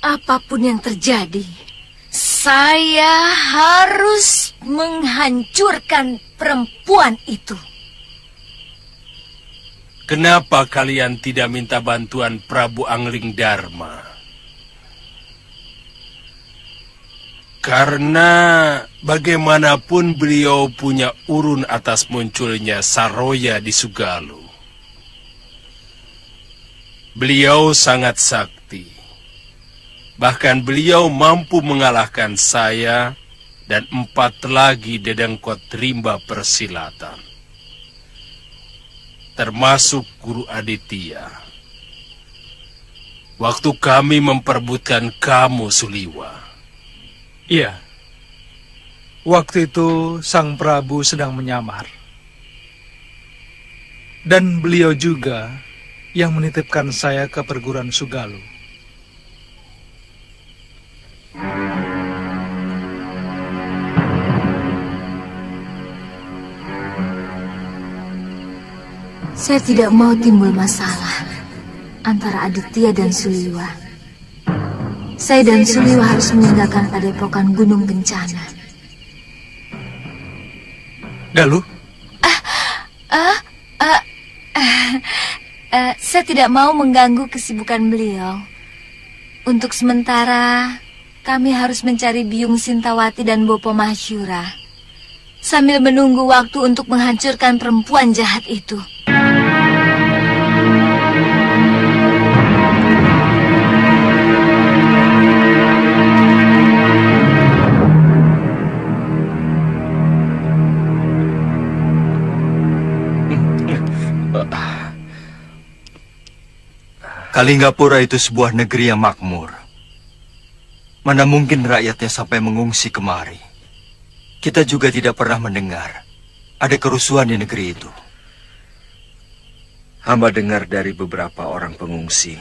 Apapun yang terjadi, saya harus menghancurkan perempuan itu. Kenapa kalian tidak minta bantuan Prabu Angling Dharma? Karena bagaimanapun beliau punya urun atas munculnya Saroya di Sugalu. Beliau sangat sakti. Bahkan beliau mampu mengalahkan saya dan 4 lagi dedengkot rimba persilatan. Termasuk Guru Aditya. Waktu kami memperebutkan kamu, Suliwa. Iya. Waktu itu Sang Prabu sedang menyamar. Dan beliau juga yang menitipkan saya ke perguruan Sugalu. Saya tidak mau timbul masalah antara Aditya dan Suliwa. Saya dan Suliwa harus meninggalkan padepokan Gunung Bencana. Galuh? Saya tidak mau mengganggu kesibukan beliau. Untuk sementara, kami harus mencari Biung Sintawati dan Bopo Mahyura, sambil menunggu waktu untuk menghancurkan perempuan jahat itu. Kalinggapura itu sebuah negeri yang makmur. Mana mungkin rakyatnya sampai mengungsi kemari. Kita juga tidak pernah mendengar ada kerusuhan di negeri itu. Hamba dengar dari beberapa orang pengungsi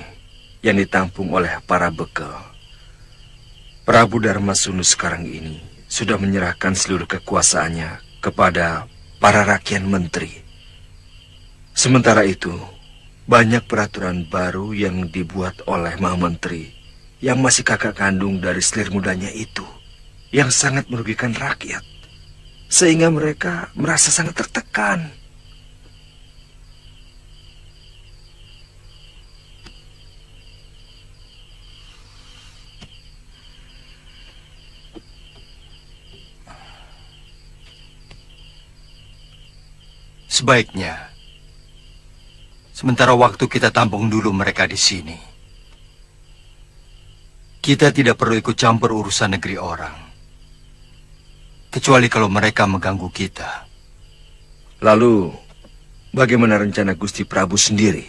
yang ditampung oleh para bekel. Prabu Dharmasunu sekarang ini sudah menyerahkan seluruh kekuasaannya kepada para rakyat menteri. Sementara itu, banyak peraturan baru yang dibuat oleh Maha Menteri yang masih kakak kandung dari selir mudanya itu, yang sangat merugikan rakyat, sehingga mereka merasa sangat tertekan. Sebaiknya, sementara waktu kita tampung dulu mereka di sini. Kita tidak perlu ikut campur urusan negeri orang. Kecuali kalau mereka mengganggu kita. Lalu, bagaimana rencana Gusti Prabu sendiri?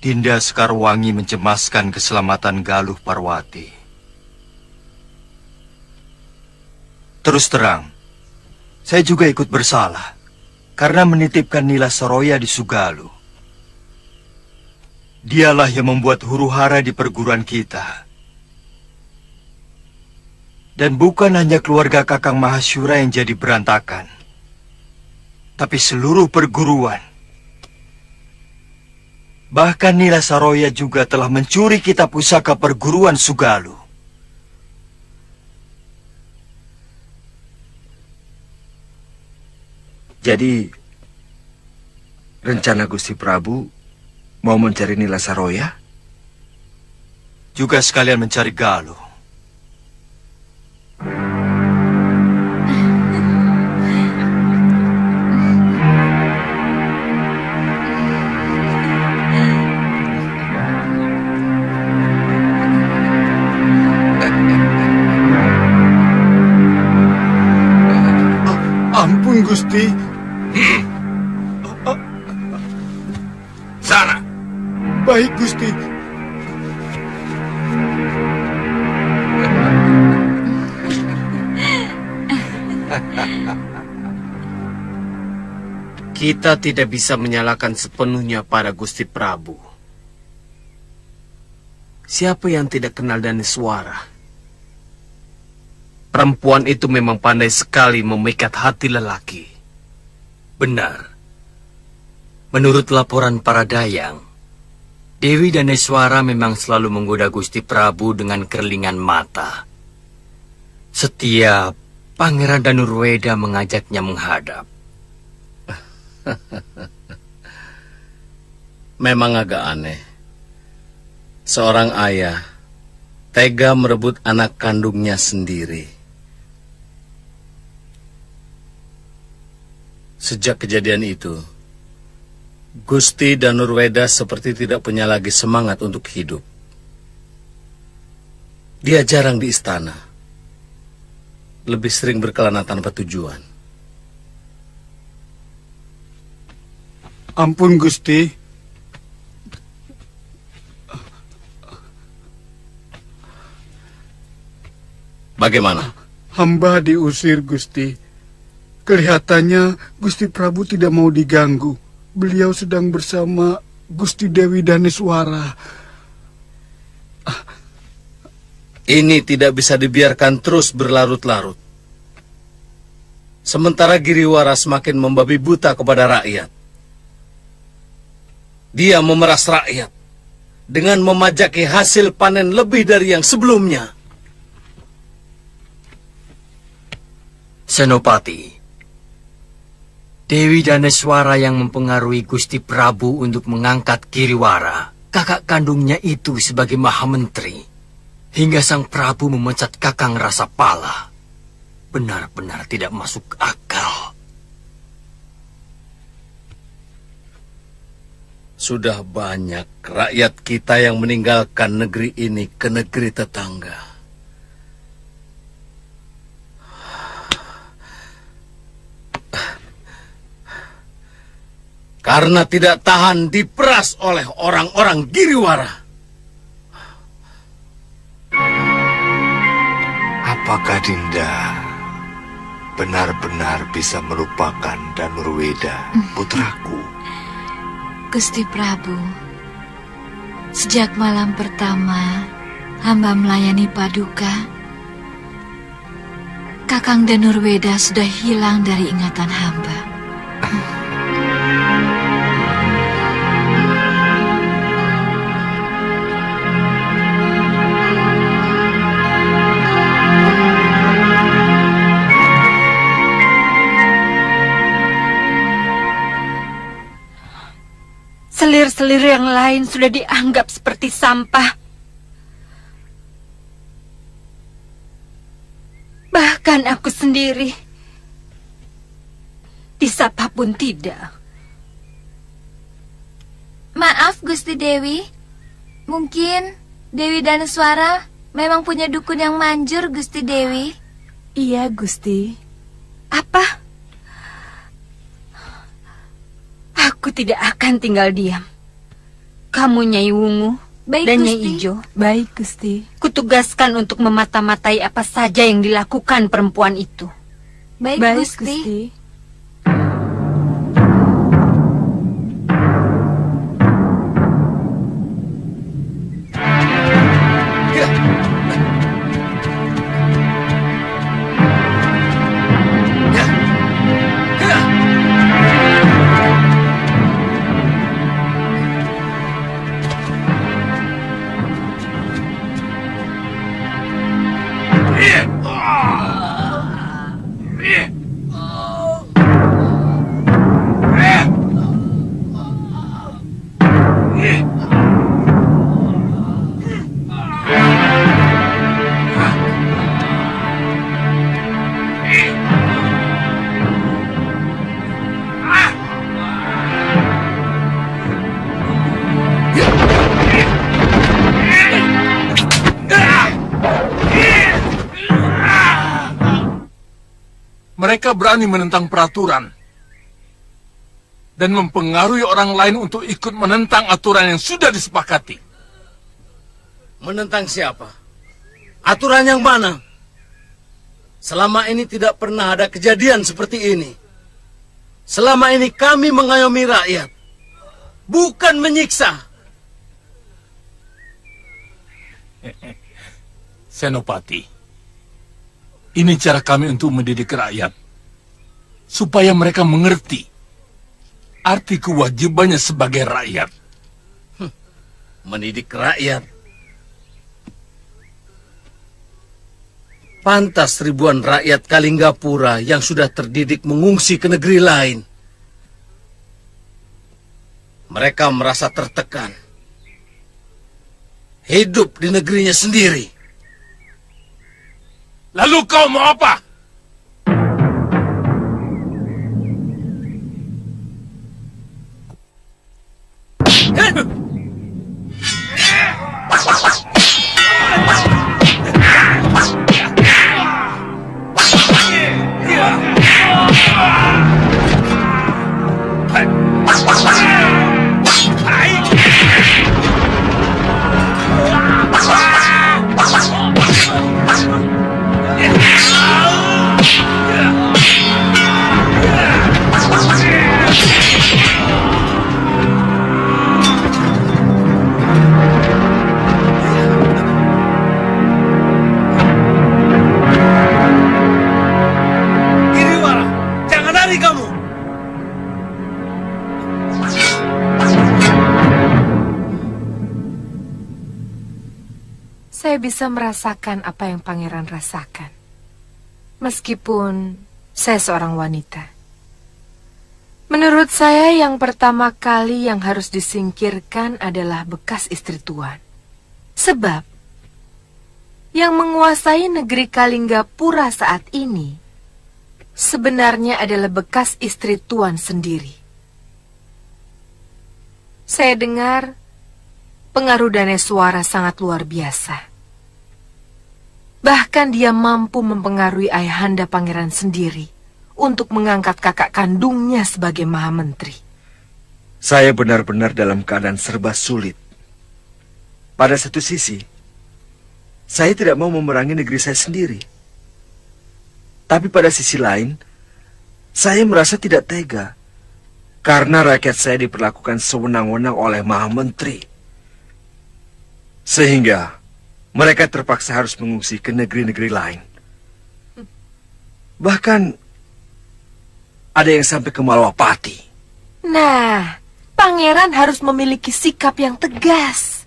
Dinda Sekarwangi mencemaskan keselamatan Galuh Parwati. Terus terang, saya juga ikut bersalah karena menitipkan Nila Saroya di Sugalu. Dialah yang membuat huru-hara di perguruan kita. Dan bukan hanya keluarga Kakang Mahasyura yang jadi berantakan, tapi seluruh perguruan. Bahkan Nila Saroya juga telah mencuri kitab pusaka perguruan Sugalu. Jadi, Rencana Gusti Prabu mau mencari Nila Saroya? Juga sekalian mencari Galuh. Ampun, Gusti. Sana. Baik, Gusti. Kita tidak bisa menyalahkan sepenuhnya pada Gusti Prabu. Siapa yang tidak kenal Daneswara? Perempuan itu memang pandai sekali memikat hati lelaki. Benar. Menurut laporan para dayang, Dewi Daneswara memang selalu menggoda Gusti Prabu dengan kerlingan mata. Setiap Pangeran Danurweda mengajaknya menghadap. Memang agak aneh. Seorang ayah tega merebut anak kandungnya sendiri. Sejak kejadian itu, Gusti Danurweda seperti tidak punya lagi semangat untuk hidup. Dia jarang di istana. Lebih sering berkelana tanpa tujuan. Ampun, Gusti. Bagaimana? Hamba diusir, Gusti. Kelihatannya Gusti Prabu tidak mau diganggu. Beliau sedang bersama Gusti Dewi Daneswara. Ini tidak bisa dibiarkan terus berlarut-larut. Sementara Giriwara semakin membabi buta kepada rakyat. Dia memeras rakyat dengan memajaki hasil panen lebih dari yang sebelumnya. Senopati, Dewi Daneswara yang mempengaruhi Gusti Prabu untuk mengangkat Giriwara, kakak kandungnya itu sebagai Mahamentri, hingga sang Prabu memecat Kakang Rasapala. Benar-benar tidak masuk akal. Sudah banyak rakyat kita yang meninggalkan negeri ini ke negeri tetangga. Karena tidak tahan diperas oleh orang-orang Giriwara. Apakah Dinda benar-benar bisa melupakan Danurweda, putraku? Gusti Prabu, sejak malam pertama hamba melayani Paduka, Kakang Danurweda sudah hilang dari ingatan hamba. Selir-selir yang lain sudah dianggap seperti sampah. Bahkan aku sendiri disapa pun tidak. Maaf, Gusti Dewi. Mungkin Dewi Daneswara memang punya dukun yang manjur, Gusti Dewi. Iya, Gusti. Apa? Aku tidak akan tinggal diam. Kamu Nyai Wungu dan Nyai Ijo. Baik, Gusti. Kutugaskan untuk memata-matai apa saja yang dilakukan perempuan itu. Baik, Gusti. mereka berani menentang peraturan dan mempengaruhi orang lain untuk ikut menentang aturan yang sudah disepakati. Menentang siapa? Aturan yang mana? Selama ini tidak pernah ada kejadian seperti ini. Selama ini kami mengayomi rakyat, bukan menyiksa. Senopati, ini cara kami untuk mendidik rakyat, supaya mereka mengerti arti kewajibannya sebagai rakyat. Mendidik rakyat. Pantas ribuan rakyat Kalinggapura yang sudah terdidik mengungsi ke negeri lain. Mereka merasa tertekan. Hidup di negerinya sendiri. Lalu kau mau apa? Saya bisa merasakan apa yang pangeran rasakan. Meskipun saya seorang wanita. Menurut saya yang pertama kali yang harus disingkirkan adalah bekas istri tuan. Sebab yang menguasai negeri Kalinggapura saat ini sebenarnya adalah bekas istri tuan sendiri. Saya dengar pengaruh Daneswara sangat luar biasa. Bahkan dia mampu mempengaruhi ayahanda pangeran sendiri untuk mengangkat kakak kandungnya sebagai Mahamentri. Saya benar-benar dalam keadaan serba sulit. Pada satu sisi, saya tidak mau memerangi negeri saya sendiri. Tapi pada sisi lain, saya merasa tidak tega karena rakyat saya diperlakukan sewenang-wenang oleh Mahamentri. Sehingga mereka terpaksa harus mengungsi ke negeri-negeri lain. Bahkan ada yang sampai ke Malwapati. Nah, pangeran harus memiliki sikap yang tegas.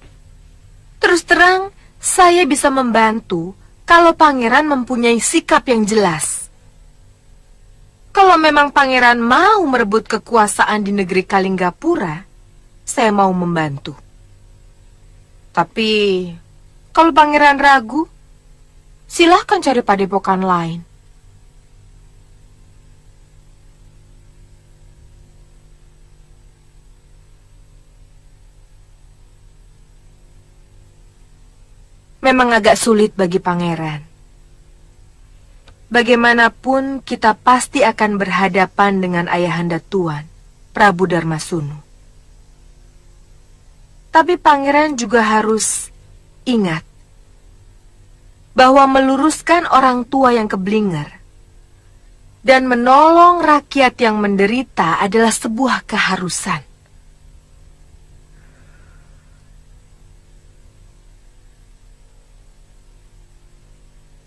Terus terang, saya bisa membantu kalau pangeran mempunyai sikap yang jelas. Kalau memang pangeran mau merebut kekuasaan di negeri Kalinggapura, saya mau membantu. Tapi kalau pangeran ragu, silahkan cari padepokan lain. Memang agak sulit bagi pangeran. Bagaimanapun kita pasti akan berhadapan dengan ayahanda tuan, Prabu Darmasunu. Tapi pangeran juga harus ingat bahwa meluruskan orang tua yang keblinger dan menolong rakyat yang menderita adalah sebuah keharusan.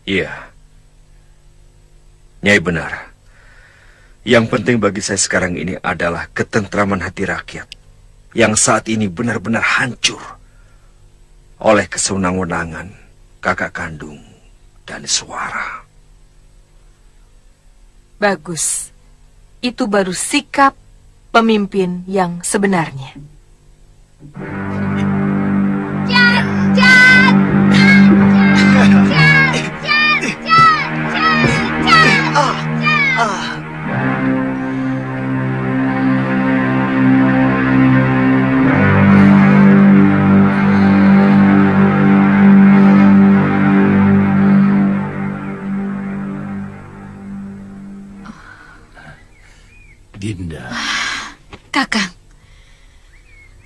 Iya, Nyai benar. Yang penting bagi saya sekarang ini adalah ketentraman hati rakyat yang saat ini benar-benar hancur oleh kesewenang-wenangan kakak kandung Daneswara. Bagus. Itu baru sikap pemimpin yang sebenarnya. Kakang,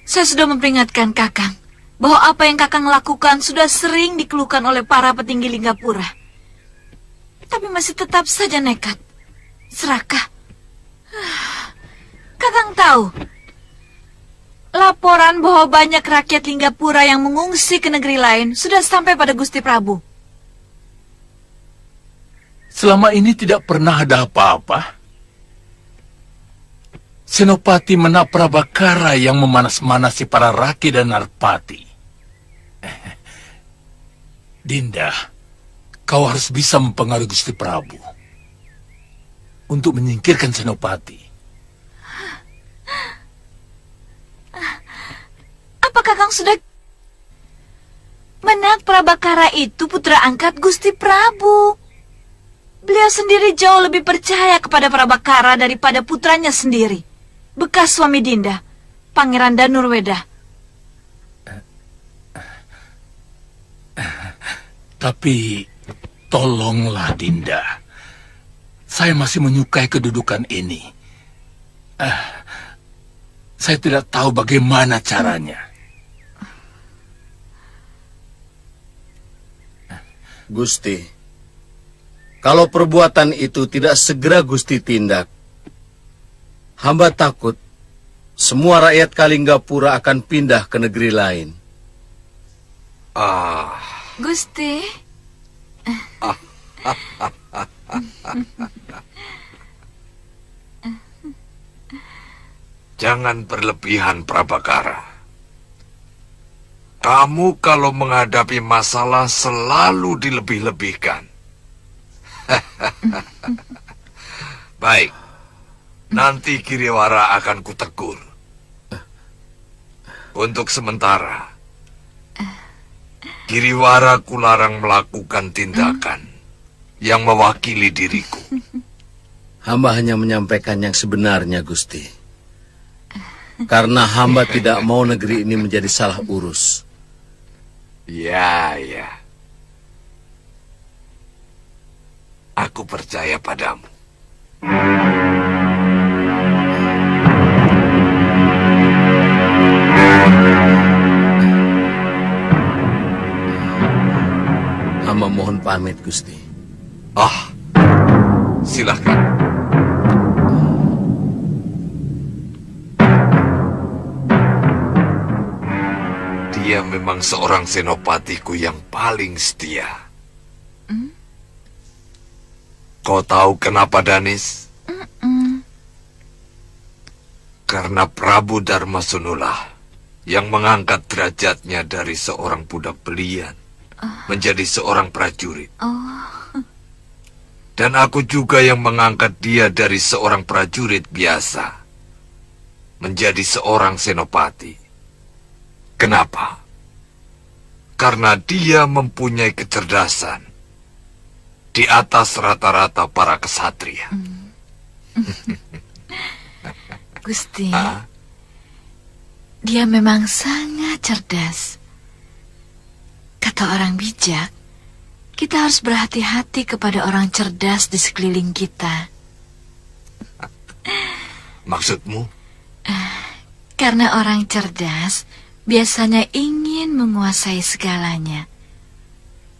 saya sudah memperingatkan Kakang bahwa apa yang Kakang lakukan sudah sering dikeluhkan oleh para petinggi Linggapura. Tapi masih tetap saja nekat. Serakah. Kakang tahu, laporan bahwa banyak rakyat Linggapura yang mengungsi ke negeri lain sudah sampai pada Gusti Prabu. Selama ini tidak pernah ada apa-apa. Senopati Menaprabakara yang memanas-manasi para raki dan narpati. Dinda, kau harus bisa mempengaruhi Gusti Prabu untuk menyingkirkan Senopati. Apa Kakang sudah... Menaprabakara itu putra angkat Gusti Prabu. Beliau sendiri jauh lebih percaya kepada Prabakara daripada putranya sendiri, bekas suami Dinda, Pangeran Danurweda. Tapi, tolonglah Dinda. Saya masih menyukai kedudukan ini. Saya tidak tahu bagaimana caranya. Gusti, kalau perbuatan itu tidak segera Gusti tindak, hamba takut semua rakyat Kalinggapura akan pindah ke negeri lain. Gusti. Jangan berlebihan, Prabakara. Kamu kalau menghadapi masalah selalu dilebih-lebihkan. Baik, nanti Kiriwara akan kutegur. Untuk sementara, Kiriwara kularang melakukan tindakan yang mewakili diriku. Hamba hanya menyampaikan yang sebenarnya, Gusti. Karena hamba tidak mau negeri ini menjadi salah urus. Ya. Aku percaya padamu. Hamba mohon pamit, Gusti. Silakan. Dia memang seorang senopatiku yang paling setia. Kau tahu kenapa, Danis? Karena Prabu Darmasunulah yang mengangkat derajatnya dari seorang budak belian menjadi seorang prajurit. Dan aku juga yang mengangkat dia dari seorang prajurit biasa menjadi seorang senopati. Kenapa? Karena dia mempunyai kecerdasan di atas rata-rata para kesatria. Gusti, dia memang sangat cerdas. Kata orang bijak, kita harus berhati-hati kepada orang cerdas di sekeliling kita. Maksudmu? Karena orang cerdas biasanya ingin menguasai segalanya.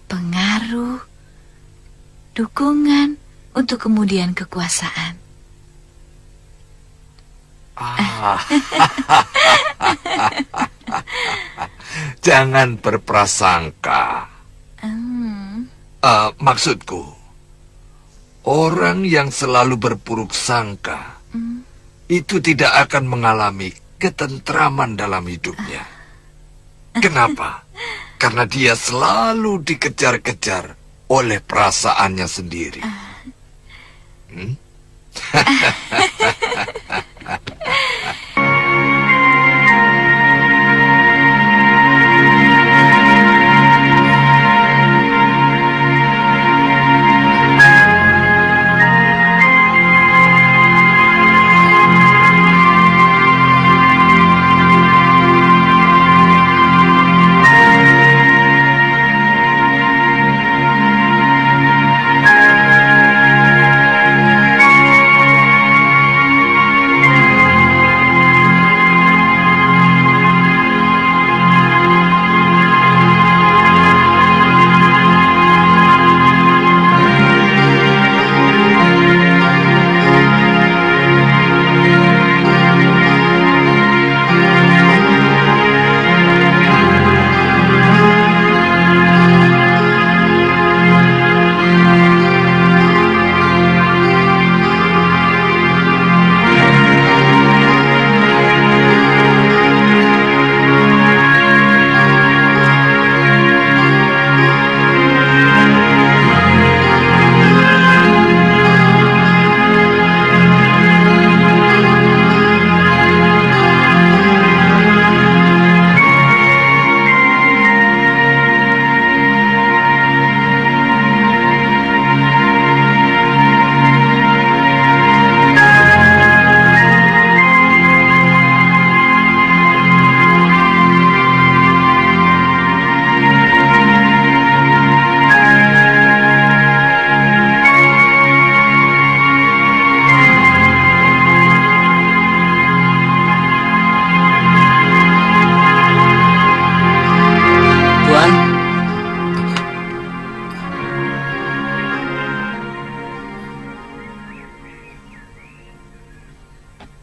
Pengaruh, dukungan untuk kemudian kekuasaan. Jangan berprasangka. Maksudku, orang yang selalu berburuk sangka itu tidak akan mengalami ketentraman dalam hidupnya. Kenapa? Karena dia selalu dikejar-kejar oleh perasaannya sendiri.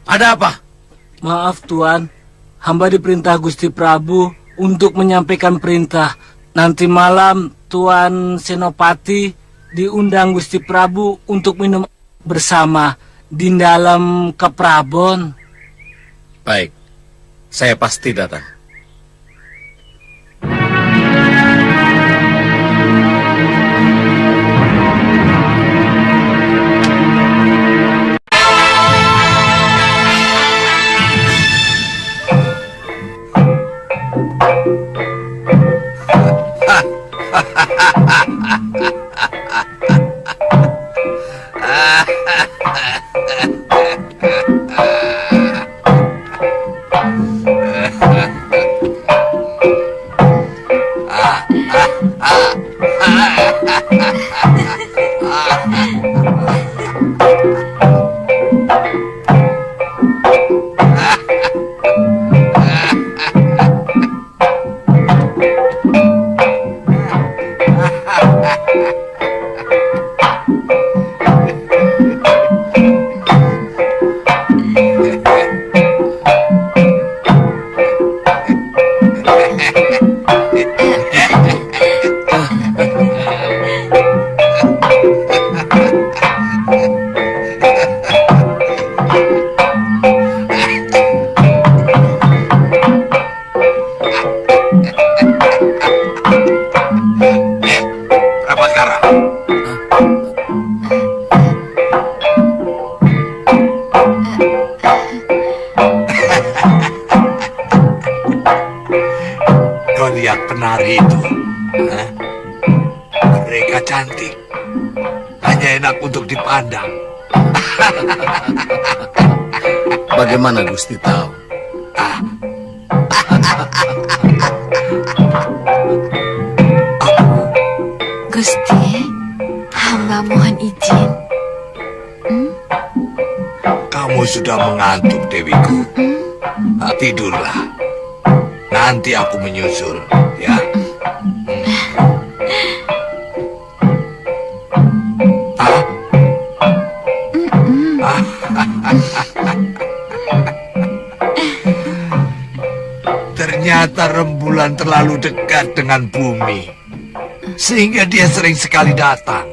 Ada apa? Maaf Tuan, hamba diperintah Gusti Prabu untuk menyampaikan perintah. Nanti malam Tuan Senopati diundang Gusti Prabu untuk minum bersama di dalam Keprabon. Baik, saya pasti datang. Kau lihat penari itu? Hah? Mereka cantik. Hanya enak untuk dipandang. Bagaimana Gusti tahu? Gusti, hamba mohon izin. Kamu sudah mengantuk, Dewiku. Tidurlah. Nanti aku menyusul, ya. Ternyata rembulan terlalu dekat dengan bumi, sehingga dia sering sekali datang.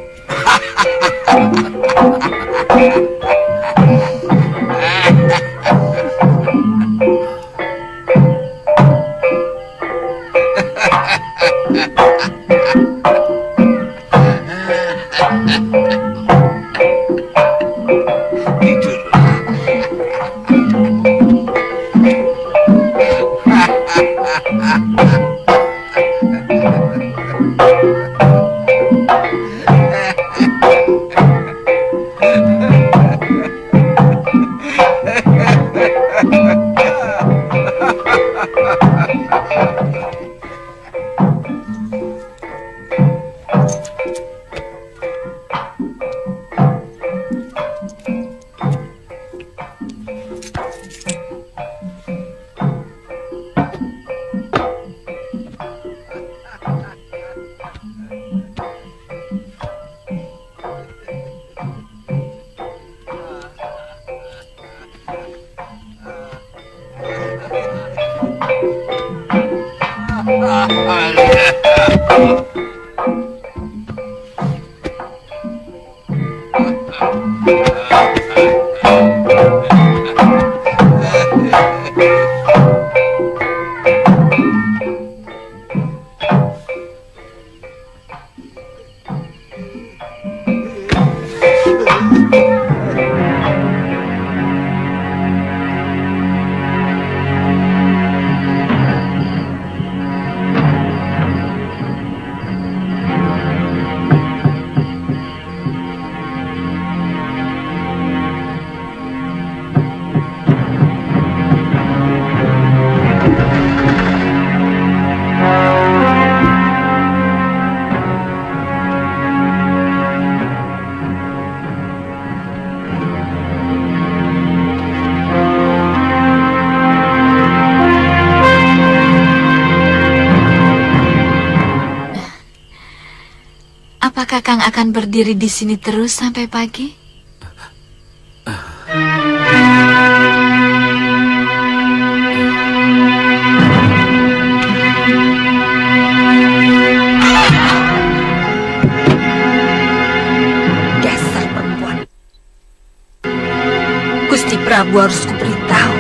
Apakah Kakang akan berdiri di sini terus sampai pagi? Prabu harus kuberitahu.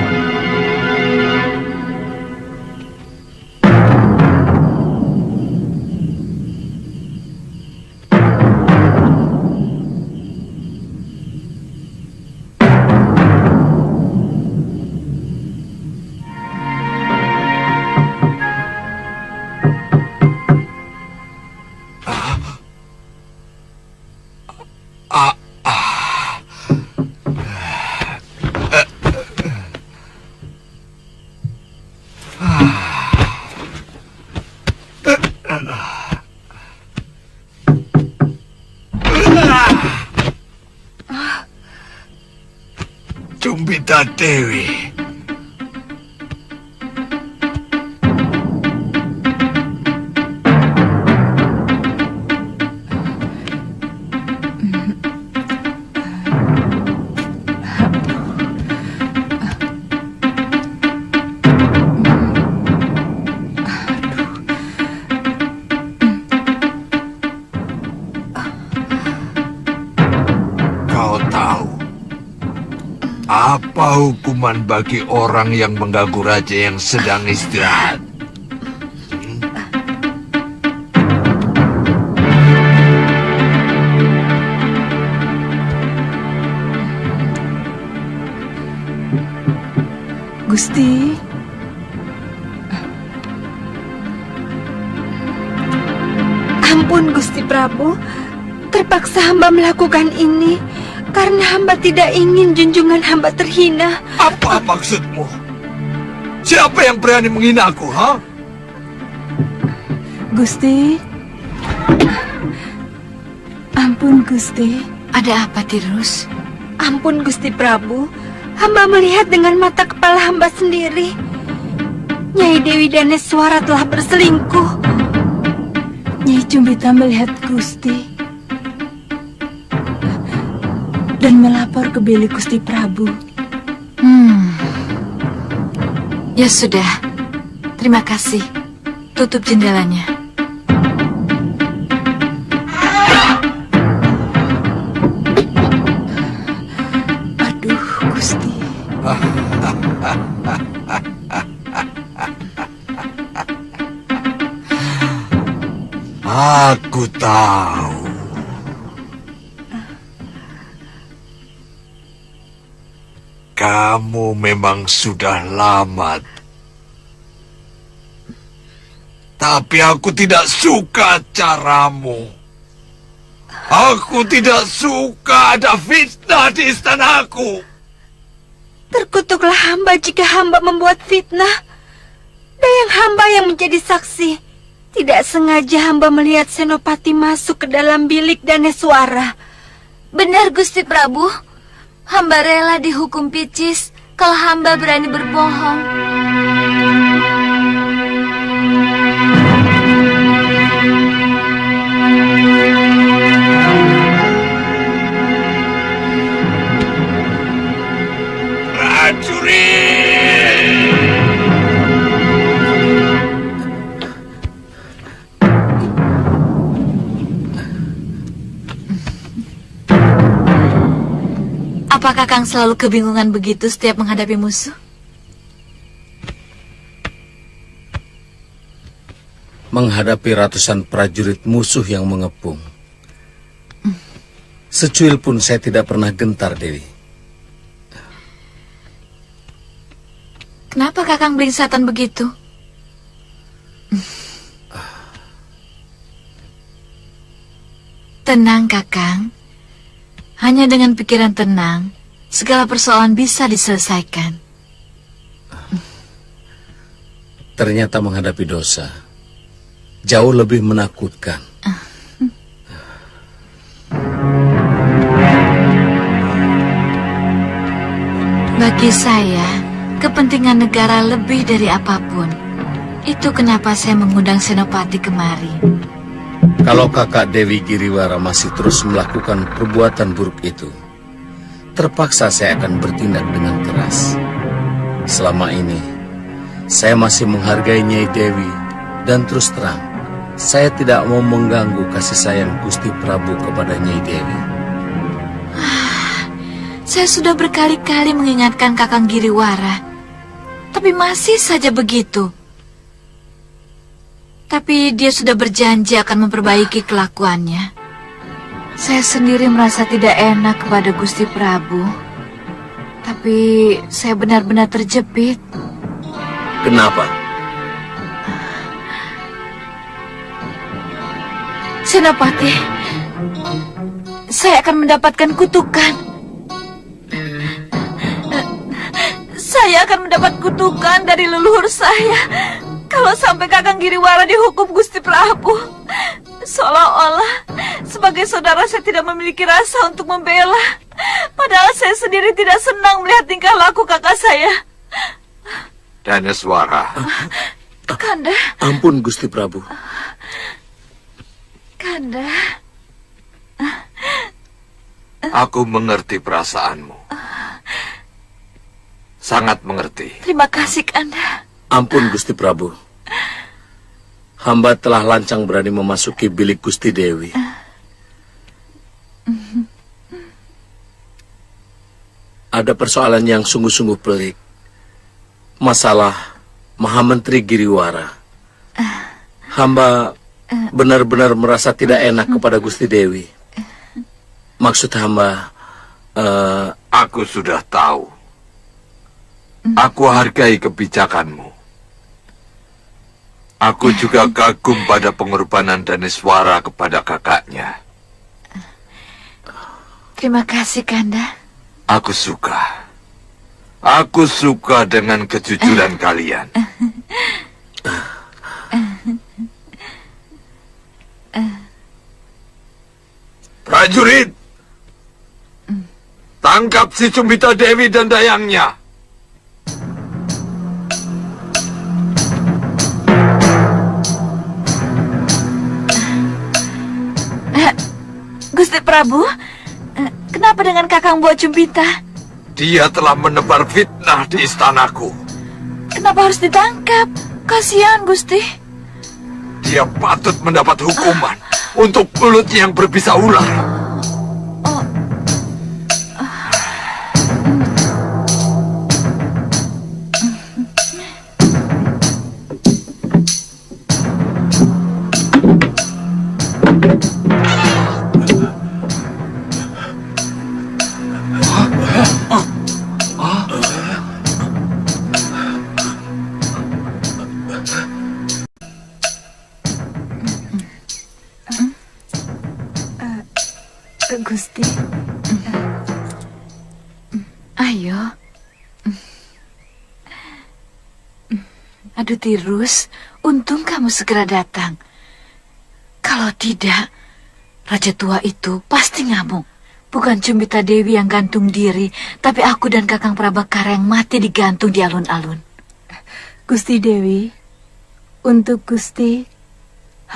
Cumbita Dewi. Kau tahu apa hukuman bagi orang yang mengganggu raja yang sedang istirahat? Gusti. Ampun Gusti Prabu, terpaksa hamba melakukan ini karena hamba tidak ingin junjungan hamba terhina. Apa maksudmu? Siapa yang berani menghinaku, ha? Gusti. Ampun Gusti. Ada apa, Tirus? Ampun Gusti Prabu, hamba melihat dengan mata kepala hamba sendiri. Nyai Dewi Daneswara telah berselingkuh. Nyai Cumbita melihat Gusti dan melapor ke bilik Gusti Prabu. Ya sudah, terima kasih. Tutup jendelanya. Aduh, Gusti. Aku tahu. Kamu memang sudah lama. Tapi aku tidak suka caramu. Aku tidak suka ada fitnah di istanaku. Terkutuklah hamba jika hamba membuat fitnah. Dayang hamba yang menjadi saksi. Tidak sengaja hamba melihat Senopati masuk ke dalam bilik Daneswara. Benar, Gusti Prabu. Hamba rela dihukum picis kalau hamba berani berbohong. Apakah Kakang selalu kebingungan begitu setiap menghadapi musuh? Menghadapi ratusan prajurit musuh yang mengepung. Secuil pun saya tidak pernah gentar, Dewi. Kenapa Kakang belingsatan begitu? Tenang, Kakang. Hanya dengan pikiran tenang, segala persoalan bisa diselesaikan. Ternyata menghadapi dosa jauh lebih menakutkan. Bagi saya, kepentingan negara lebih dari apapun. Itu kenapa saya mengundang Senopati kemari. Kalau kakak Dewi Giriwara masih terus melakukan perbuatan buruk itu, terpaksa saya akan bertindak dengan keras. Selama ini, saya masih menghargai Nyai Dewi, dan terus terang, saya tidak mau mengganggu kasih sayang Gusti Prabu kepada Nyai Dewi. Saya sudah berkali-kali mengingatkan Kakang Giriwara, tapi masih saja begitu. Tapi dia sudah berjanji akan memperbaiki kelakuannya. Saya sendiri merasa tidak enak kepada Gusti Prabu. Tapi saya benar-benar terjepit. Kenapa? Senopati, saya akan mendapatkan kutukan. Saya akan mendapat kutukan dari leluhur saya kalau sampai Kakang Giriwara dihukum Gusti Prabu. Seolah-olah sebagai saudara saya tidak memiliki rasa untuk membela. Padahal saya sendiri tidak senang melihat tingkah laku kakak saya. Daneswara. Kanda. Ampun Gusti Prabu. Kanda. Aku mengerti perasaanmu. Sangat mengerti. Terima kasih Kanda. Ampun Gusti Prabu. Hamba telah lancang berani memasuki bilik Gusti Dewi. Ada persoalan yang sungguh-sungguh pelik. Masalah Mahamentri Giriwara. Hamba benar-benar merasa tidak enak kepada Gusti Dewi. Maksud hamba... Aku sudah tahu. Aku hargai kebijakanmu. Aku juga kagum pada pengorbanan Daneswara kepada kakaknya. Terima kasih Kanda. Aku suka. Aku suka dengan kejujuran kalian. Prajurit! Tangkap si Cumbita Dewi dan dayangnya. Gusti Prabu, kenapa dengan Kakang Buah Cumbita? Dia telah menebar fitnah di istanaku. Kenapa harus ditangkap? Kasihan Gusti. Dia patut mendapat hukuman untuk mulutnya yang berbisa ular. Gusti. Ayo. Aduh Tirus, untung kamu segera datang. Kalau tidak, Raja tua itu pasti ngamuk. Bukan Cumbita Dewi yang gantung diri, tapi aku dan Kakang Prabakara yang mati digantung di alun-alun. Gusti Dewi, untuk Gusti,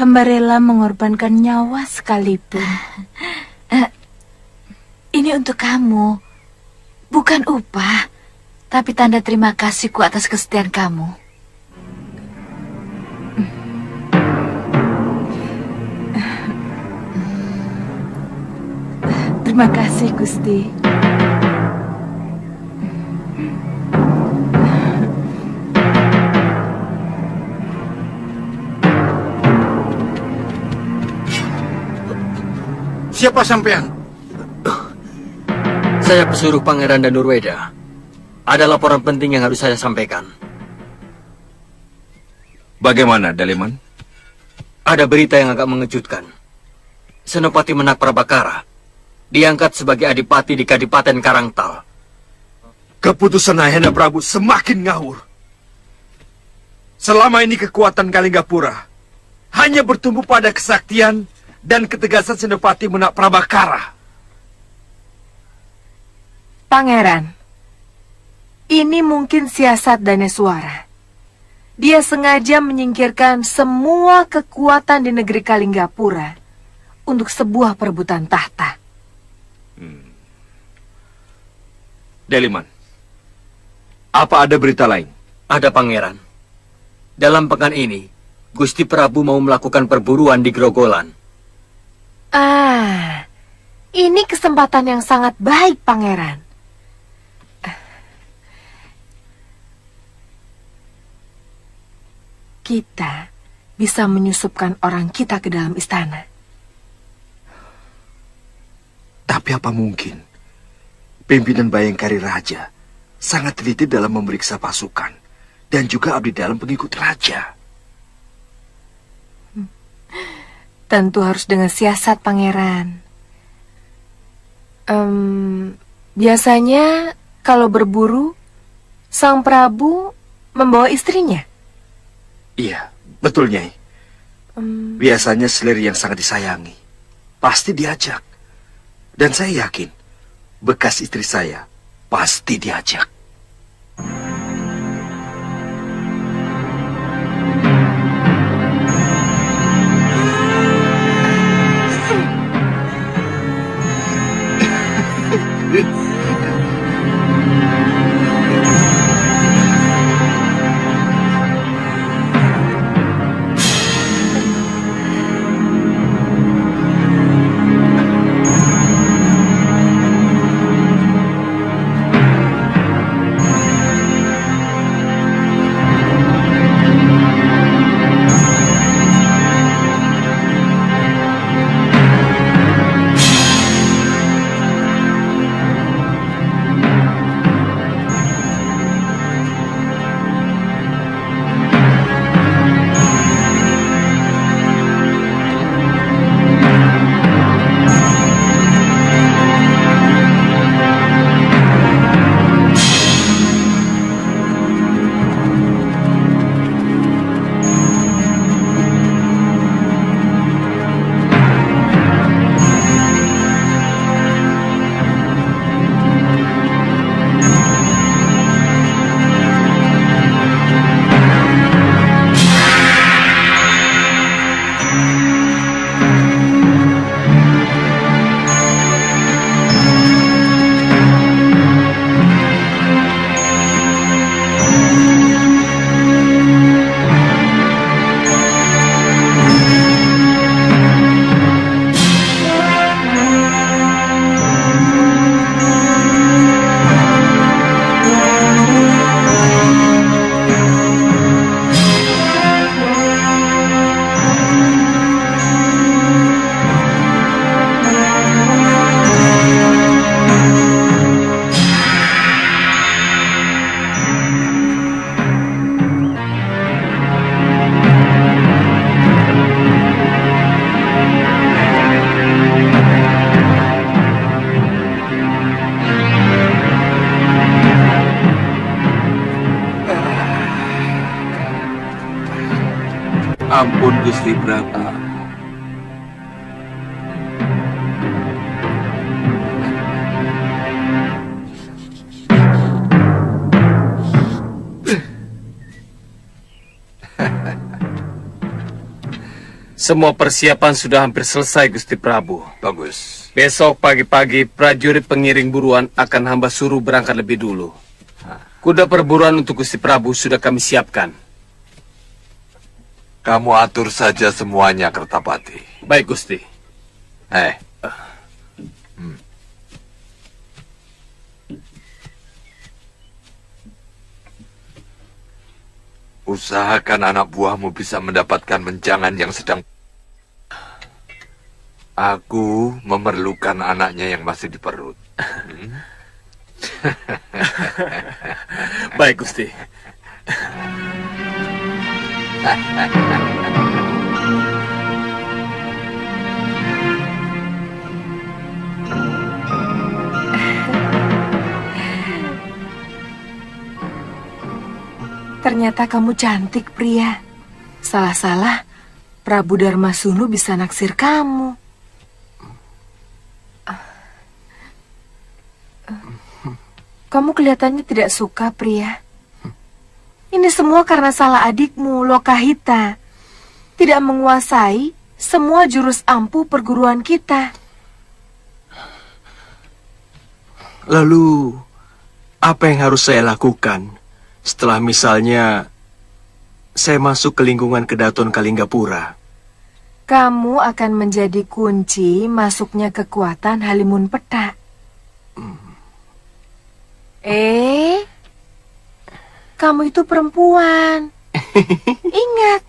hamba rela mengorbankan nyawa sekalipun. Ini untuk kamu, bukan upah, tapi tanda terima kasihku atas kesetiaan kamu. Terima kasih, Gusti. Siapa sampean? Saya pesuruh Pangeran Danurweda. Ada laporan penting yang harus saya sampaikan. Bagaimana, Daleman? Ada berita yang agak mengejutkan. Senopati Menak Prabakara diangkat sebagai adipati di Kadipaten Karangtal. Keputusan Ayahanda Prabu semakin ngawur. Selama ini kekuatan Kalinggapura hanya bertumbuh pada kesaktian dan ketegasan Senopati Menak Prabakara. Pangeran, ini mungkin siasat Daneswara. Dia sengaja menyingkirkan semua kekuatan di negeri Kalinggapura untuk sebuah perebutan tahta. Deliman, apa ada berita lain? Ada, Pangeran. Dalam pekan ini, Gusti Prabu mau melakukan perburuan di Grogolan. Ini kesempatan yang sangat baik, Pangeran. kita bisa menyusupkan orang kita ke dalam istana. Tapi apa mungkin pimpinan Bayangkari Raja sangat teliti dalam memeriksa pasukan dan juga abdi dalam pengikut raja? Tentu harus dengan siasat, Pangeran. Biasanya kalau berburu, Sang Prabu membawa istrinya. Iya, betul, Nyai. Biasanya selir yang sangat disayangi pasti diajak. Dan saya yakin bekas istri saya pasti diajak. Ampun Gusti Prabu. Semua persiapan sudah hampir selesai, Gusti Prabu. Bagus. Besok pagi-pagi prajurit pengiring buruan akan hamba suruh berangkat lebih dulu. Kuda perburuan untuk Gusti Prabu sudah kami siapkan. Kamu atur saja semuanya, Kertapati. Baik, Gusti. Usahakan anak buahmu bisa mendapatkan menjangan yang sedang... Aku memerlukan anaknya yang masih di perut. Baik, Gusti. Ternyata kamu cantik, pria. Salah-salah, Prabu Darmasunu bisa naksir kamu. Kamu kelihatannya tidak suka, pria. Ini semua karena salah adikmu, Lokahita. Tidak menguasai semua jurus ampuh perguruan kita. Lalu, apa yang harus saya lakukan setelah misalnya saya masuk ke lingkungan Kedaton Kalinggapura? Kamu akan menjadi kunci masuknya kekuatan Halimun Petak. Kamu itu perempuan. Ingat.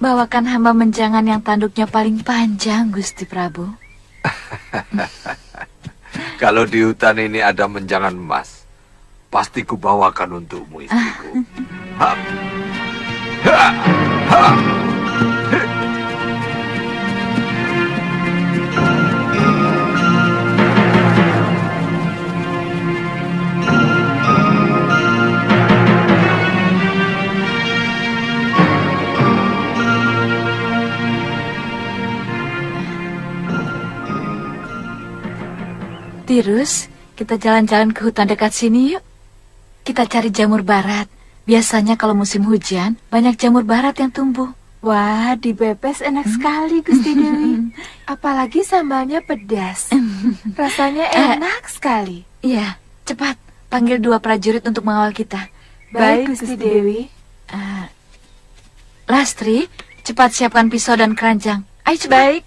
Bawakan hamba menjangan yang tanduknya paling panjang, Gusti Prabu. Kalau di hutan ini ada menjangan emas, pasti kubawakan untukmu, istriku. Ha. Ha. Ha. Tirus, kita jalan-jalan ke hutan dekat sini yuk. Kita cari jamur barat. Biasanya kalau musim hujan, banyak jamur barat yang tumbuh. Wah, dibebes enak sekali, Gusti Dewi. Apalagi sambalnya pedas. Rasanya enak sekali. Iya, cepat. Panggil 2 prajurit untuk mengawal kita. Baik, Gusti Dewi. Lastri, cepat siapkan pisau dan keranjang. Ayo cepat. Baik.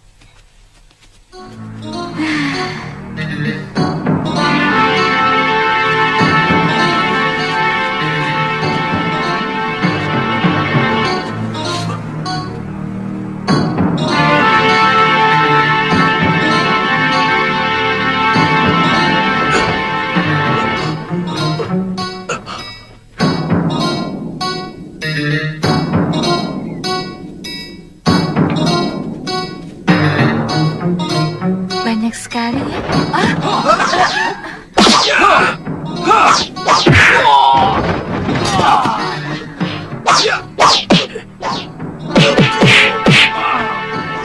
Banyak sekali ya.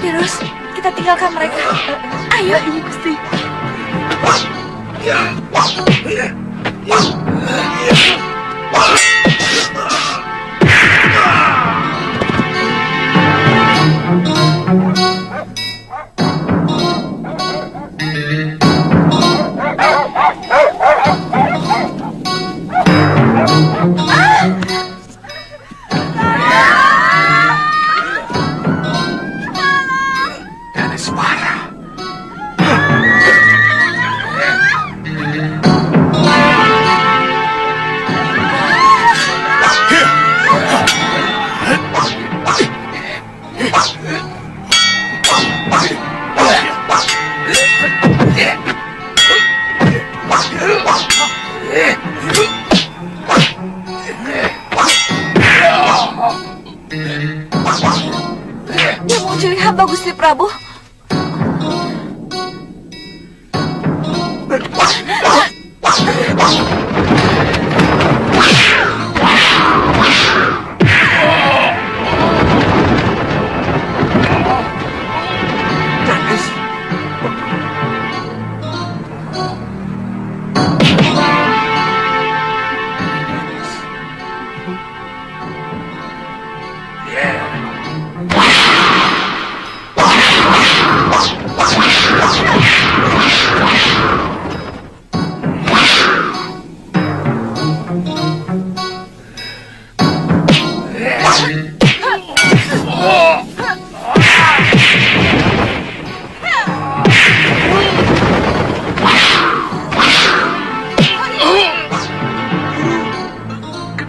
Tirus, kita tinggalkan mereka. Ayo, Iya, Gusti. Dia mencuri hamba, Gusti Prabu.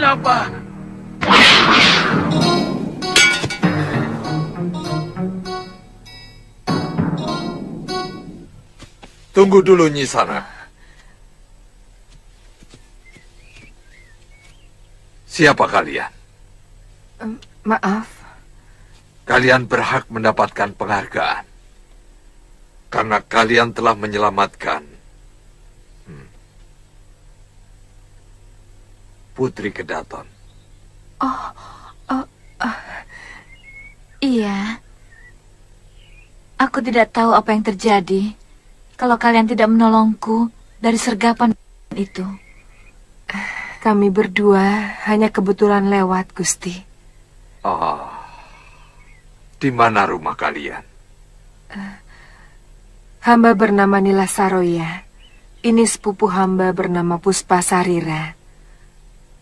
Kenapa? Tunggu dulu, Nyisana. Siapa kalian? Maaf. Kalian berhak mendapatkan penghargaan. Karena kalian telah menyelamatkan Putri Kedaton. Iya. Aku tidak tahu apa yang terjadi kalau kalian tidak menolongku dari sergapan itu. Kami berdua hanya kebetulan lewat, Gusti. Oh, di mana rumah kalian? Hamba bernama Nila Saroya. Ini sepupu hamba bernama Puspa Sarira.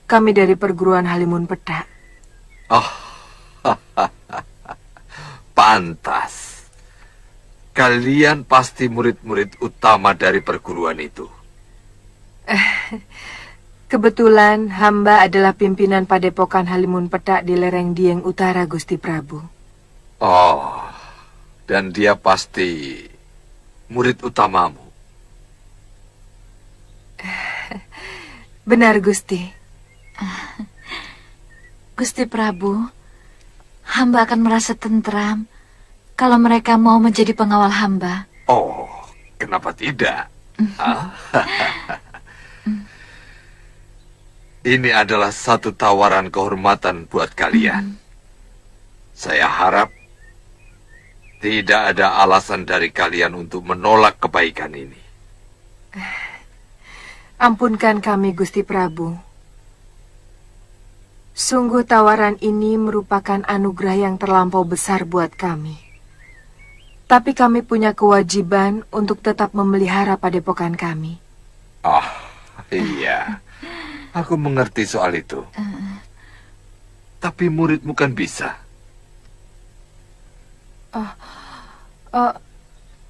Kami dari perguruan Halimun Petak. Oh, pantas. Kalian pasti murid-murid utama dari perguruan itu. Kebetulan hamba adalah pimpinan padepokan Halimun Petak di lereng Dieng Utara, Gusti Prabu. Oh, dan dia pasti murid utamamu. Benar, Gusti. Gusti Prabu, hamba akan merasa tentram kalau mereka mau menjadi pengawal hamba. Oh, kenapa tidak? Ini adalah satu tawaran kehormatan buat kalian. Saya harap tidak ada alasan dari kalian untuk menolak kebaikan ini. Ampunkan kami, Gusti Prabu. Sungguh tawaran ini merupakan anugerah yang terlampau besar buat kami. Tapi kami punya kewajiban untuk tetap memelihara padepokan kami. Oh, iya. Aku mengerti soal itu. Tapi muridmu kan bisa.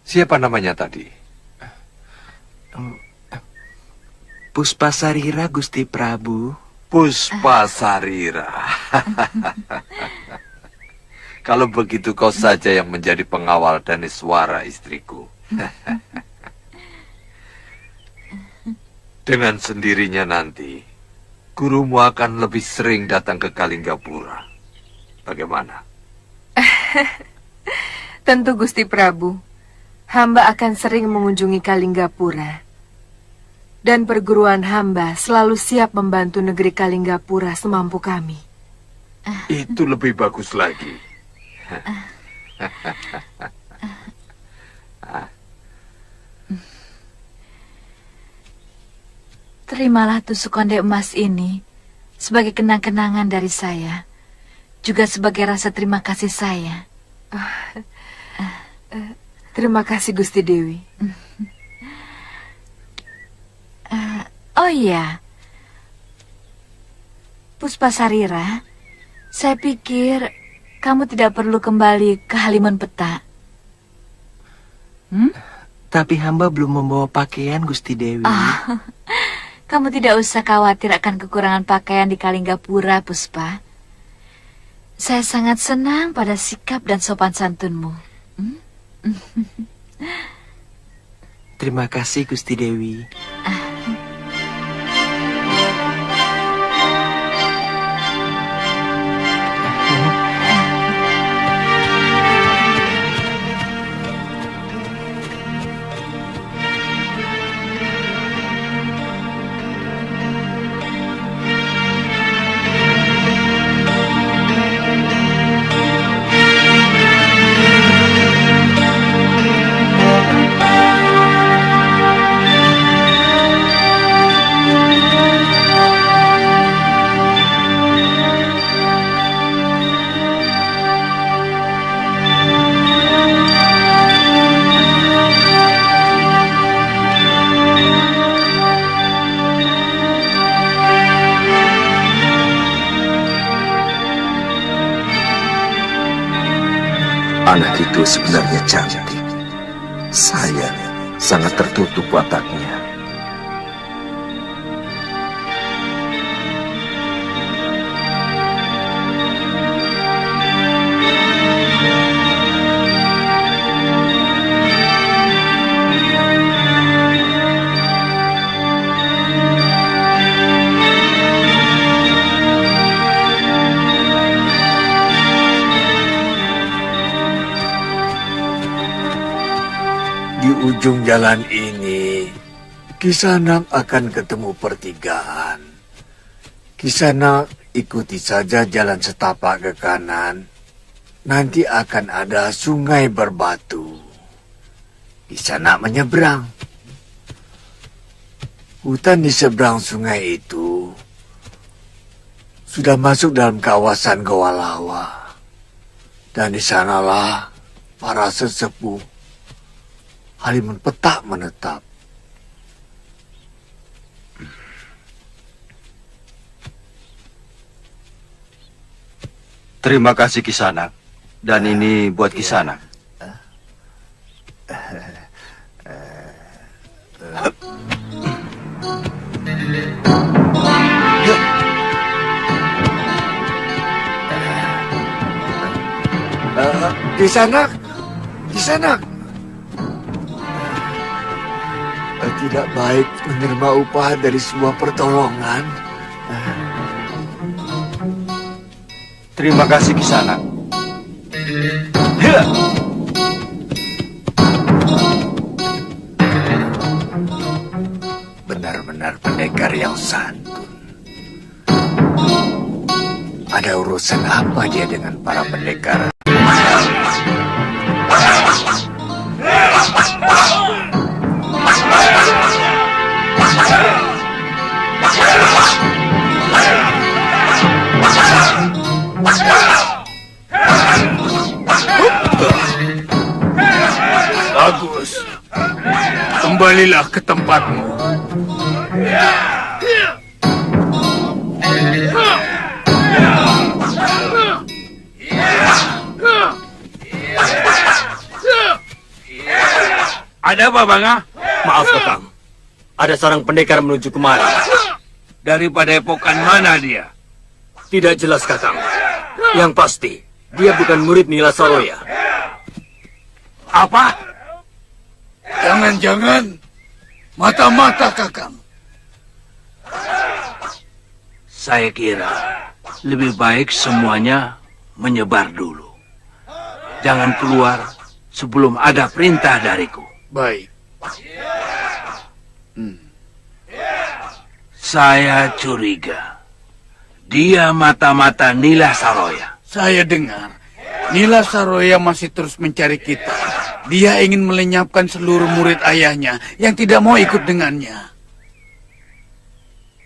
Siapa namanya tadi? Puspa Sarira, Gusti Prabu. Puspa Sarira. Kalau begitu kau saja yang menjadi pengawal Daneswara, istriku. Dengan sendirinya nanti, gurumu akan lebih sering datang ke Kalinggapura. Bagaimana? Tentu, Gusti Prabu. Hamba akan sering mengunjungi Kalinggapura. Dan perguruan hamba selalu siap membantu negeri Kalinggapura semampu kami. Itu lebih bagus lagi. Terimalah tusuk konde emas ini sebagai kenang-kenangan dari saya, juga sebagai rasa terima kasih saya. Terima kasih, Gusti Dewi. Oh iya, Puspa Sarira, saya pikir kamu tidak perlu kembali ke Halimun Petak. Tapi hamba belum membawa pakaian, Gusti Dewi. Kamu tidak usah khawatir akan kekurangan pakaian di Kalinggapura, Puspa. Saya sangat senang pada sikap dan sopan santunmu. Terima kasih, Gusti Dewi. Anak itu sebenarnya cantik. Saya sangat tertutup wataknya. Di ujung jalan ini, Kisanak akan ketemu pertigaan. Kisanak ikuti saja jalan setapak ke kanan. Nanti akan ada sungai berbatu. Kisanak menyeberang. Hutan di seberang sungai itu sudah masuk dalam kawasan Goa Lawa. Dan di sanalah para sesepuh Halimun Petak menetap. Terima kasih Kisanak. Dan ini buat Kisanak. Kisanak, Kisanak. Tidak baik menerima upah dari sebuah pertolongan. Terima kasih Kisanak. Benar-benar pendekar yang santun. Ada urusan apa dia dengan para pendekar? Bagus. Kembalilah ke tempatmu. Ada apa, Banga? Maaf, Kakang. Ada seorang pendekar menuju kemari. Dari padepokan mana dia? Tidak jelas, Kakang. Yang pasti, dia bukan murid Nila Saroya. Apa? Jangan-jangan mata-mata Kakang. Saya kira lebih baik semuanya menyebar dulu. Jangan keluar sebelum ada perintah dariku. Baik. Saya curiga dia mata-mata Nila Saroya. Saya dengar Nila Saroya masih terus mencari kita. Dia ingin melenyapkan seluruh murid ayahnya yang tidak mau ikut dengannya.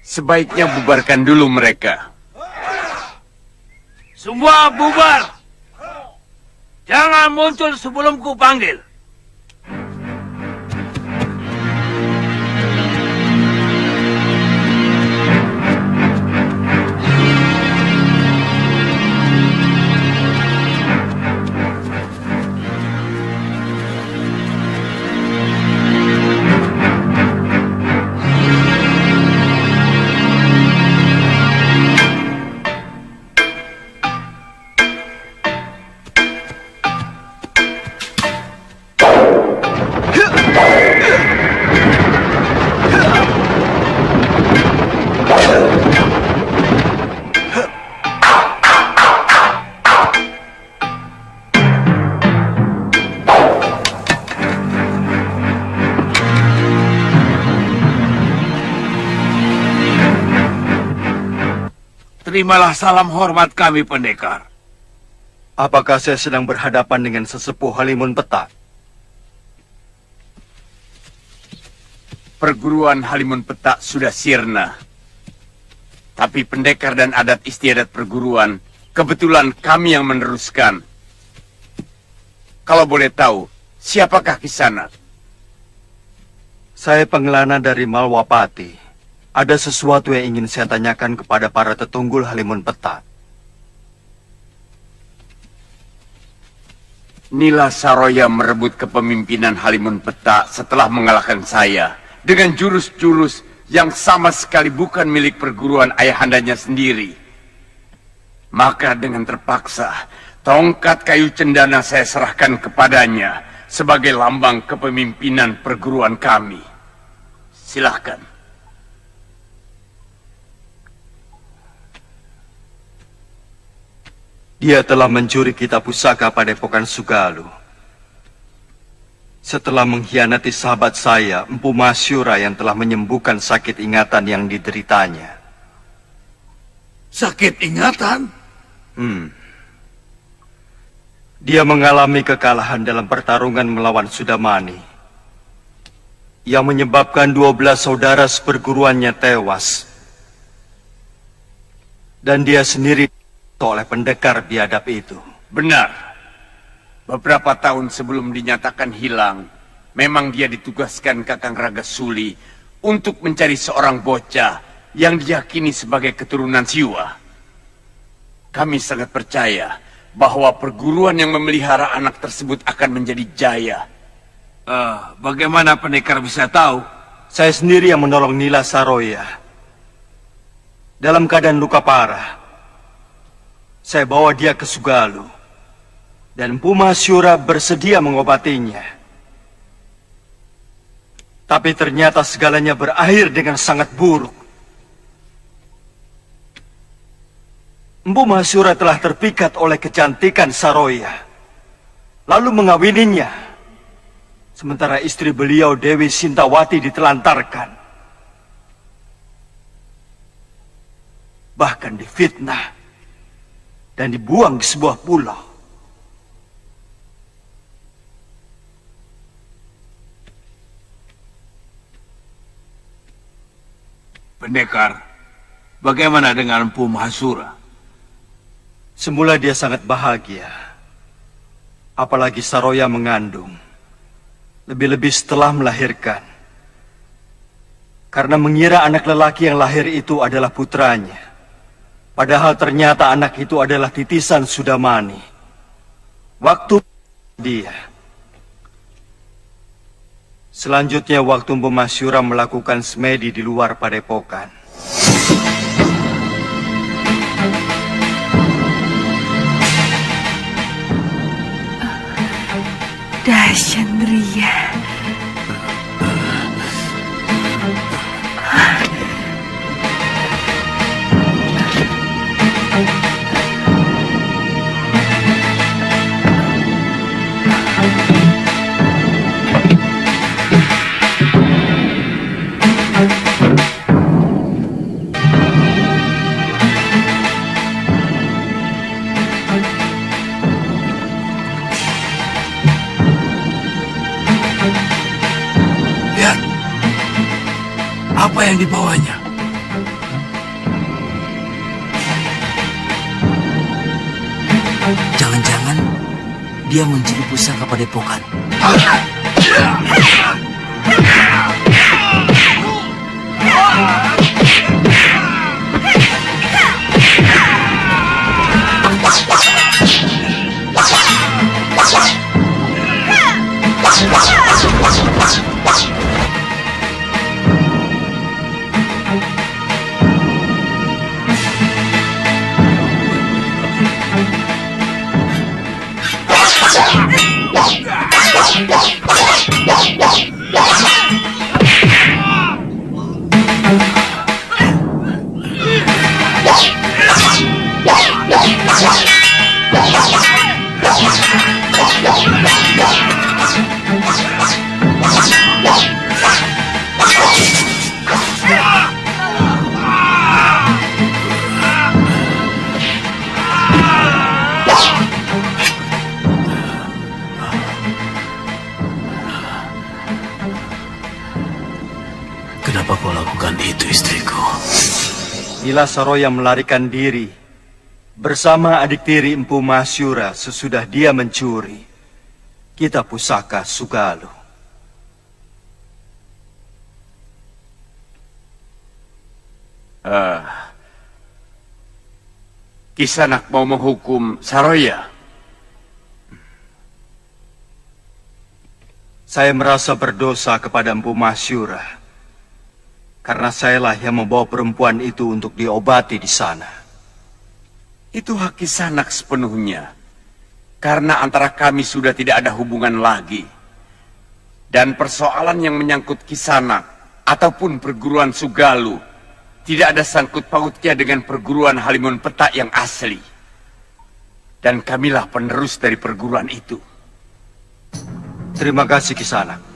Sebaiknya bubarkan dulu mereka. Semua bubar. Jangan muncul sebelum ku panggil. Terimalah salam hormat kami, pendekar. Apakah saya sedang berhadapan dengan sesepuh Halimun Petak? Perguruan Halimun Petak sudah sirna. Tapi pendekar dan adat istiadat perguruan, kebetulan kami yang meneruskan. Kalau boleh tahu, siapakah Kisanak? Saya pengelana dari Malwapati. Ada sesuatu yang ingin saya tanyakan kepada para tetunggul Halimun Petak. Nila Saroya merebut kepemimpinan Halimun Petak setelah mengalahkan saya dengan jurus-jurus yang sama sekali bukan milik perguruan ayahandanya sendiri. Maka dengan terpaksa, tongkat kayu cendana saya serahkan kepadanya sebagai lambang kepemimpinan perguruan kami. Silahkan. Dia telah mencuri kitab pusaka padepokan Sugalu. Setelah mengkhianati sahabat saya, Empu Masyura yang telah menyembuhkan sakit ingatan yang dideritanya. Sakit ingatan? Dia mengalami kekalahan dalam pertarungan melawan Sudamani, yang menyebabkan 12 saudara seperguruannya tewas. Dan dia sendiri oleh pendekar biadab itu. Benar. Beberapa tahun sebelum dinyatakan hilang, memang dia ditugaskan Kakang Ragasuli untuk mencari seorang bocah yang diyakini sebagai keturunan Siwa. Kami sangat percaya bahwa perguruan yang memelihara anak tersebut akan menjadi jaya. Bagaimana pendekar bisa tahu? Saya sendiri yang menolong Nila Saroya. Dalam keadaan luka parah, saya bawa dia ke Sugalu, dan Empu Mahasyura bersedia mengobatinya. Tapi ternyata segalanya berakhir dengan sangat buruk. Empu Mahasyura telah terpikat oleh kecantikan Saroya, lalu mengawininya. Sementara istri beliau Dewi Sintawati ditelantarkan. Bahkan difitnah dan dibuang di sebuah pulau. Pendekar, bagaimana dengan Empu Mahasura? Semula dia sangat bahagia. Apalagi Saroya mengandung. Lebih-lebih setelah melahirkan. Karena mengira anak lelaki yang lahir itu adalah putranya. Padahal ternyata anak itu adalah titisan Sudamani. Waktu dia. Selanjutnya waktu Empu Mahasyura melakukan semedi di luar padepokan. Dahsyat Ria. Apa yang dibawanya? Jangan-jangan dia mencuri pusaka padepokan. Kenapa kau lakukan itu, istriku? Nila Saroya melarikan diri bersama adik tiri Empu Mahasyura sesudah dia mencuri kitab pusaka Sugalu. Kisanak mau menghukum Saroya. Saya merasa berdosa kepada Empu Mahasyura. Karena sayalah yang membawa perempuan itu untuk diobati di sana. Itu hak Kisanak sepenuhnya. Karena antara kami sudah tidak ada hubungan lagi. Dan persoalan yang menyangkut Kisanak ataupun perguruan Sugalu tidak ada sangkut pautnya dengan perguruan Halimun Petak yang asli. Dan kamilah penerus dari perguruan itu. Terima kasih Kisanak.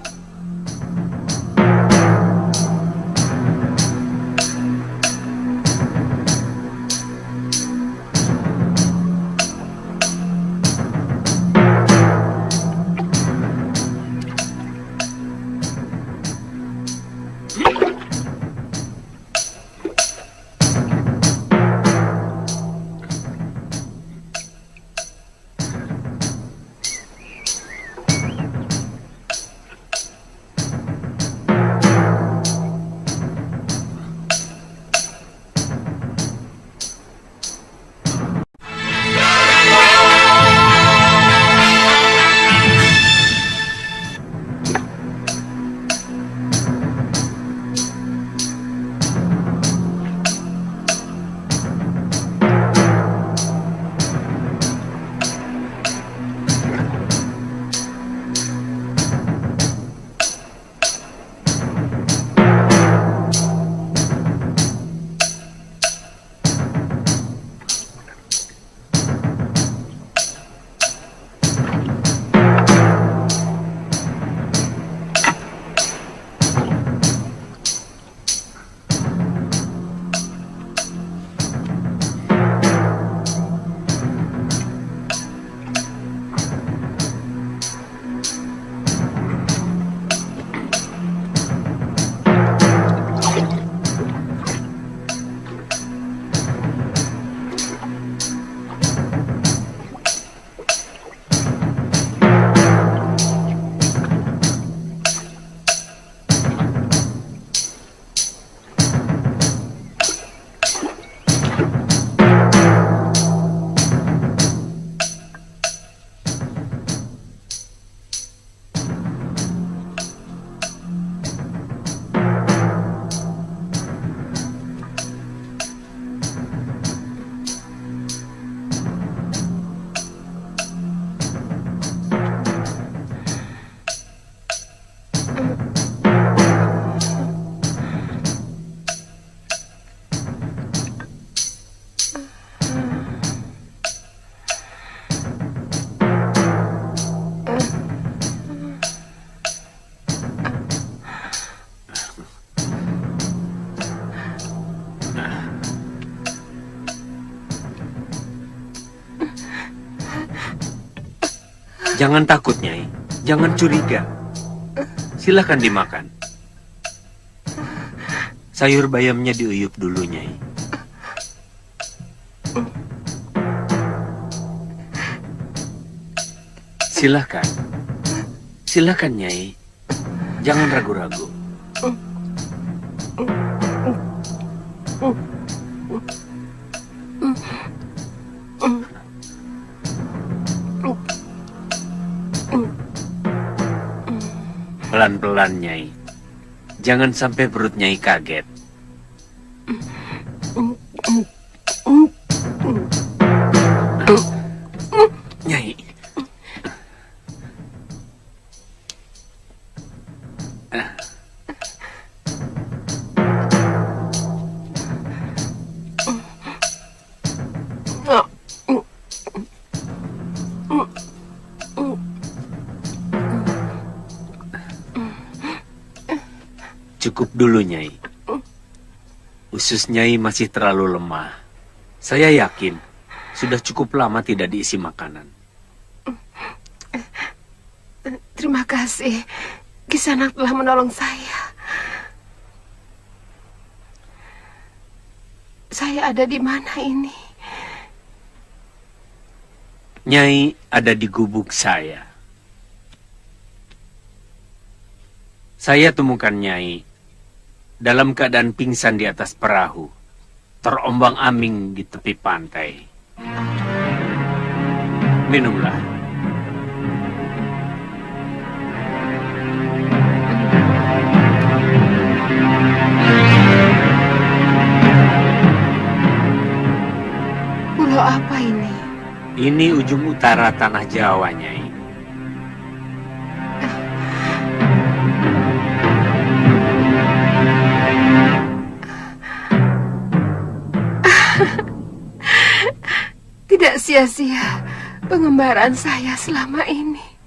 Jangan takut, Nyai. Jangan curiga. Silakan dimakan. Sayur bayamnya diuyup dulu, Nyai. Silakan. Silakan, Nyai. Jangan ragu-ragu. Pelan-pelan, Nyai. Jangan sampai perut Nyai kaget. Nyai. Cukup dulu, Nyai. Usus Nyai masih terlalu lemah. Saya yakin sudah cukup lama tidak diisi makanan. Terima kasih. Kisanak telah menolong saya. Saya ada di mana ini? Nyai ada di gubuk saya. Saya temukan Nyai dalam keadaan pingsan di atas perahu, terombang-ambing di tepi pantai. Minumlah. Pulau apa ini? Ini ujung utara tanah Jawa, Nyai. Tidak sia-sia pengembaraan saya selama ini.